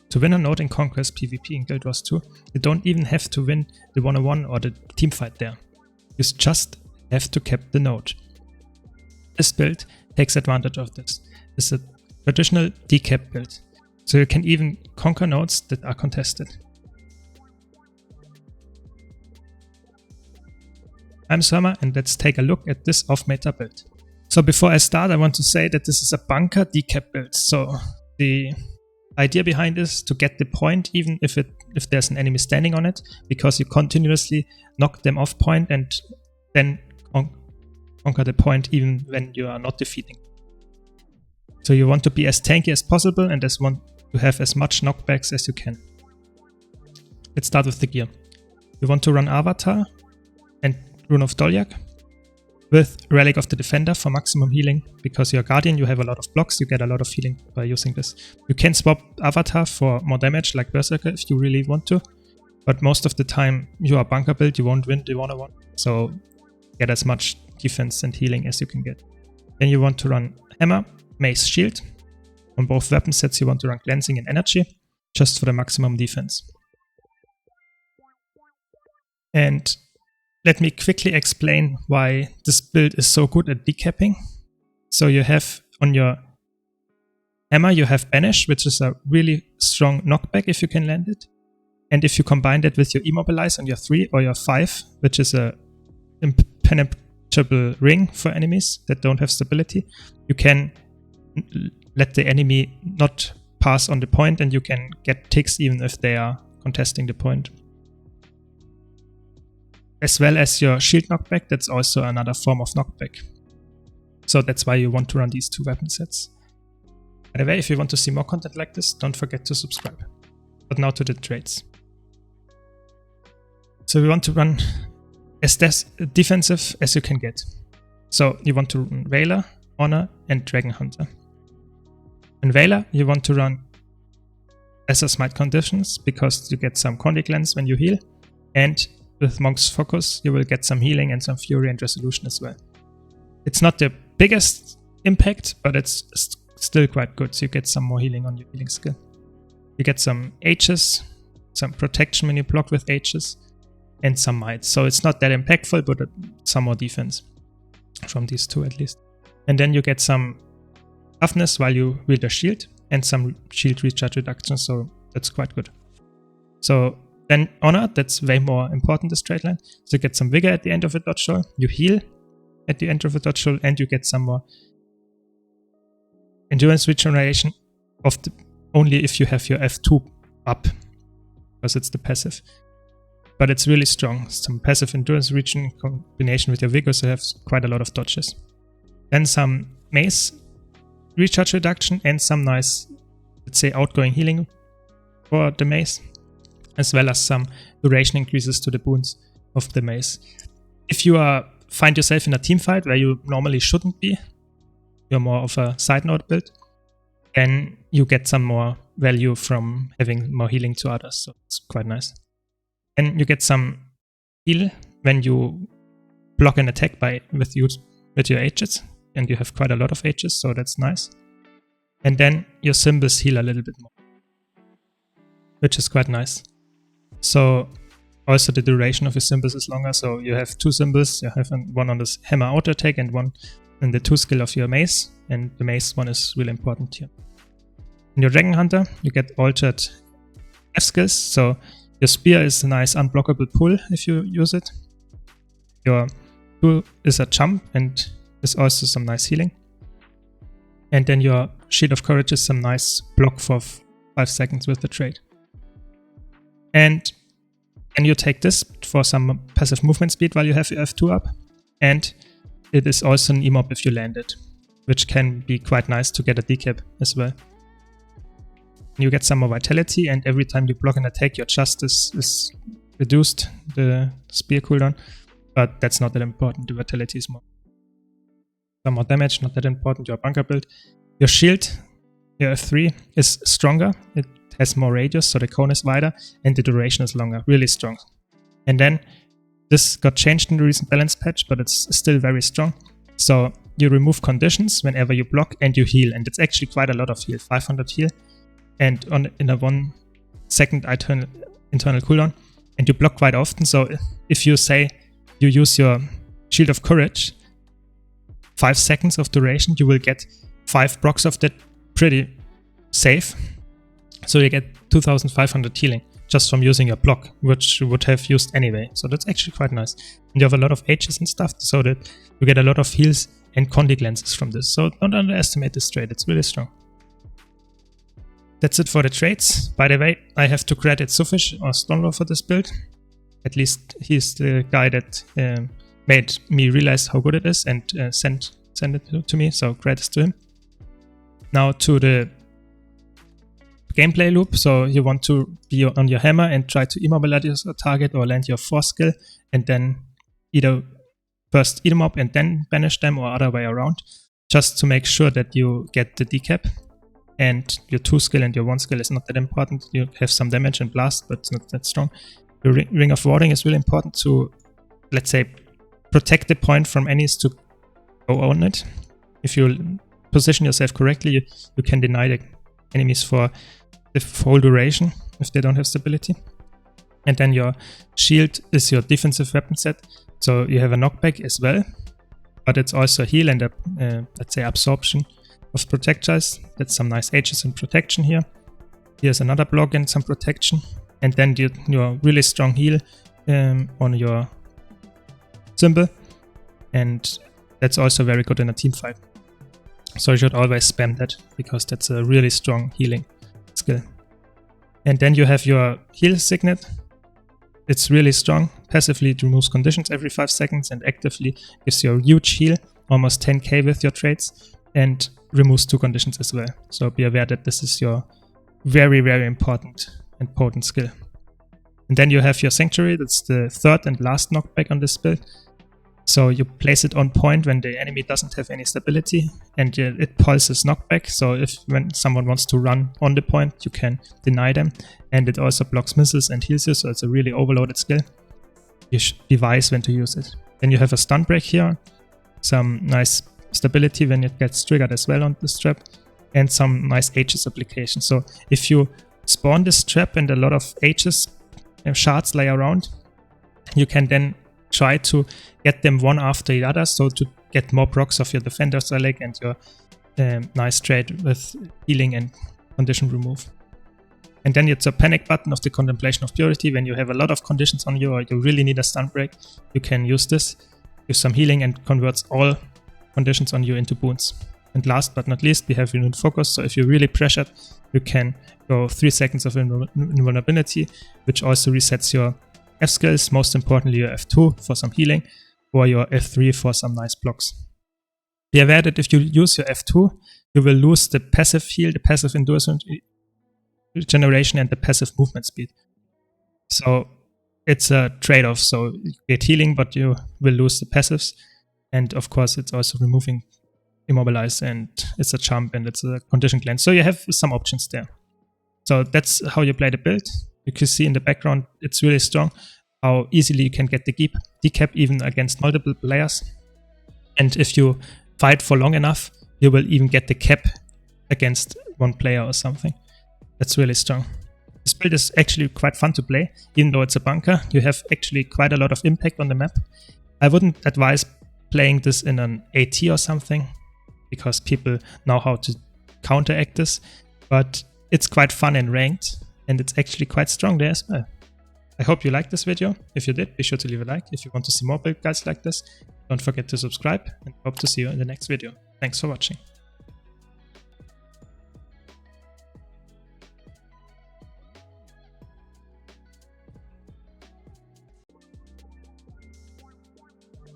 To win a node in Conquest PvP in Guild Wars 2, you don't even have to win the 1-on-1 or the teamfight there. You just have to cap the node. This build takes advantage of this. It's a traditional decap build, so you can even conquer nodes that are contested. I'm Surma, and let's take a look at this off-meta build. So before I start, I want to say that this is a bunker decap build. So the idea behind this is to get the point even if there's an enemy standing on it, because you continuously knock them off point and then conquer the point even when you are not defeating. So you want to be as tanky as possible and want to have as much knockbacks as you can. Let's start with the gear. You want to run Avatar and Rune of Dolyak with Relic of the Defender for maximum healing. Because you're Guardian, you have a lot of blocks, you get a lot of healing by using this. You can swap Avatar for more damage like Berserker if you really want to, but most of the time you are bunker build, you won't win the 1-on-1, so get as much defense and healing as you can get. Then you want to run Hammer, Mace, Shield. On both weapon sets you want to run Cleansing and Energy, just for the maximum defense. And let me quickly explain why this build is so good at decapping. So you have on your Hammer, you have Banish, which is a really strong knockback if you can land it. And if you combine that with your Immobilize on your 3 or your 5, which is a impenetrable ring for enemies that don't have stability, you can let the enemy not pass on the point and you can get ticks even if they are contesting the point. As well as your shield knockback, that's also another form of knockback. So that's why you want to run these two weapon sets. By the way, if you want to see more content like this, don't forget to subscribe. But now to the traits. So we want to run as defensive as you can get. So you want to run Veiler, Honor and Dragonhunter. In Veiler, you want to run Lesser Smite conditions because you get some Condy Cleanse when you heal, and with Monk's Focus you will get some healing and some Fury and Resolution as well. It's not the biggest impact, but it's still quite good, so you get some more healing on your healing skill. You get some H's, some protection when you block with H's, and some might. So it's not that impactful, but some more defense from these two at least. And then you get some toughness while you wield a shield and some shield recharge reduction, so that's quite good. So then Honor, that's way more important, this trait line. So you get some vigor at the end of a dodge roll, you heal at the end of a dodge roll, and you get some more endurance regeneration of only if you have your F2 up, because it's the passive. But it's really strong. Some passive endurance regen in combination with your vigor, so you have quite a lot of dodges. Then some mace recharge reduction and some nice, let's say, outgoing healing for the mace, as well as some duration increases to the boons of the mace. If you find yourself in a team fight where you normally shouldn't be, you're more of a side node build, then you get some more value from having more healing to others, so it's quite nice. And you get some heal when you block an attack with your H's, and you have quite a lot of H's, so that's nice. And then your symbols heal a little bit more, which is quite nice. So also the duration of your symbols is longer, so you have two symbols, you have one on this hammer auto attack and one in the 2 skill of your mace, and the mace one is really important here. In your Dragonhunter, you get altered F skills, so your spear is a nice unblockable pull if you use it. Your 2 is a jump and is also some nice healing. And then your Shield of Courage is some nice block for 5 seconds with the trait. And you take this for some passive movement speed while you have your F2 up. And it is also an emob if you land it, which can be quite nice to get a decap as well. You get some more vitality, and every time you block an attack, your justice is reduced, the spear cooldown, but that's not that important. The vitality is more. Some more damage, not that important. Your bunker build. Your shield, your F3, is stronger. It has more radius, so the cone is wider, and the duration is longer. Really strong. And then this got changed in the recent balance patch, but it's still very strong. So you remove conditions whenever you block and you heal, and it's actually quite a lot of heal, 500 heal. and in a 1 second internal cooldown, and you block quite often. So if you say you use your Shield of Courage, 5 seconds of duration, you will get 5 procs of that pretty safe. So you get 2500 healing just from using your block, which you would have used anyway. So that's actually quite nice. And you have a lot of H's and stuff, so that you get a lot of heals and Condi glances from this. So don't underestimate this trait, it's really strong. That's it for the traits. By the way, I have to credit Sufish or Stonelaw for this build. At least he's the guy that made me realize how good it is and send it to me, so credits to him. Now to the gameplay loop. So you want to be on your hammer and try to immobilize your target or land your force skill, and then either first eat them up and then banish them, or other way around, just to make sure that you get the decap. And your 2 skill and your 1 skill is not that important. You have some damage and blast, but it's not that strong. The Ring of Warding is really important to, let's say, protect the point from enemies to go on it. If you position yourself correctly, you can deny the enemies for the whole duration if they don't have stability. And then your shield is your defensive weapon set. So you have a knockback as well, but it's also a heal and a, let's say, absorption of projectiles. That's some nice H's in protection here. Here's another block and some protection. And then your really strong heal on your symbol. And that's also very good in a team fight. So you should always spam that, because that's a really strong healing skill. And then you have your heal signet. It's really strong. Passively it removes conditions every 5 seconds and actively gives you a huge heal, almost 10k with your traits, and removes 2 conditions as well. So be aware that this is your very, very important and potent skill. And then you have your Sanctuary. That's the 3rd and last knockback on this build. So you place it on point when the enemy doesn't have any stability, and it pulses knockback. So when someone wants to run on the point, you can deny them. And it also blocks missiles and heals you, so it's a really overloaded skill. You should be wise when to use it. Then you have a stun break here, some nice stability when it gets triggered as well on this trap, and some nice H's application. So if you spawn this trap and a lot of H's shards lay around, you can then try to get them one after the other, so to get more procs of your defender's relic and your nice trait with healing and condition remove. And then it's a panic button of the Contemplation of Purity. When you have a lot of conditions on you or you really need a stun break, you can use this, use some healing, and converts all conditions on you into boons. And last but not least, we have Renewed Focus. So if you're really pressured, you can go 3 seconds of invulnerability, which also resets your F skills, most importantly your F2 for some healing, or your F3 for some nice blocks. Be aware that if you use your F2, you will lose the passive heal, the passive endurance regeneration, and the passive movement speed. So it's a trade-off. So you get healing, but you will lose the passives. And of course, it's also removing Immobilize, and it's a jump, and it's a condition cleanse. So you have some options there. So that's how you play the build. You can see in the background, it's really strong, how easily you can get the decap even against multiple players. And if you fight for long enough, you will even get the cap against 1 player or something. That's really strong. This build is actually quite fun to play, even though it's a bunker. You have actually quite a lot of impact on the map. I wouldn't advise playing this in an AT or something, because people know how to counteract this, but it's quite fun and ranked, and it's actually quite strong there as well. I hope you liked this video. If you did, be sure to leave a like. If you want to see more build guides like this, don't forget to subscribe, and hope to see you in the next video. Thanks for watching.